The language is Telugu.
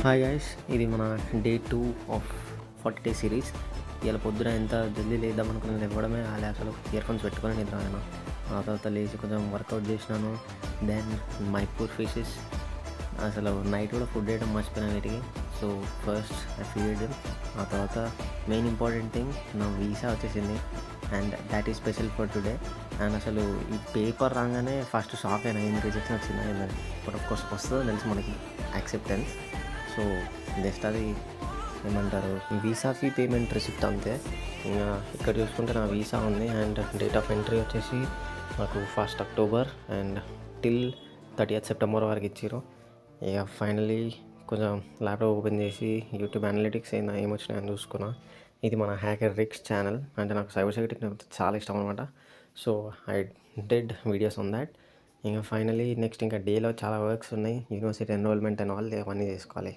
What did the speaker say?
హాయ్ గైస్, ఇది మన డే 2 ఆఫ్ 40 డే సిరీస్. ఇవాళ పొద్దున ఎంత జల్దీ లేద్దాం అనుకున్నాను, ఇవ్వడమే కాలే. అసలు ఇయర్ ఫోన్స్ పెట్టుకొని నిద్రపోయాను. ఆ తర్వాత లేచి కొంచెం వర్కౌట్ చేసినాను. దెన్ మై పూర్ ఫిషెస్, అసలు నైట్ కూడా ఫుడ్ వేయడం మర్చిపోయినా వీటికి. So first I feed. ఆ తర్వాత మెయిన్ ఇంపార్టెంట్ థింగ్, నా వీసా వచ్చేసింది and that is special for today. And అసలు ఈ పేపర్ రాగానే ఫస్ట్ షాక్ అయినా, ఏం రిజెక్షన్ వచ్చిందా ఏంటని. బట్ ఆఫ్ కోర్స్ వస్తుందో తెలుసు మనకి, యాక్సెప్టెన్స్. సో జస్ట్ అది ఏమంటారు, వీసా ఫీ పేమెంట్ రిసిప్ట్ అంతే. ఇంకా ఇక్కడ చూసుకుంటే నా వీసా ఉంది అండ్ డేట్ ఆఫ్ ఎంట్రీ వచ్చేసి నాకు 1 అక్టోబర్ అండ్ టిల్ 30 సెప్టెంబర్ వరకు ఇచ్చారు. ఇక ఫైనలీ కొంచెం ల్యాప్టాప్ ఓపెన్ చేసి యూట్యూబ్ అనలిటిక్స్ ఏమొచ్చినాయని చూసుకున్నా. ఇది మన హ్యాకర్ రిక్స్ ఛానల్. అంటే నాకు సైబర్ సెక్యూరిటీ చాలా ఇష్టం అనమాట. So I did videos on that. ఇంకా ఫైనలీ నెక్స్ట్ ఇంకా డేలో చాలా వర్క్స్ ఉన్నాయి, యూనివర్సిటీ ఎన్రోల్మెంట్ అండ్ ఆల్ అవన్నీ చేసుకోవాలి.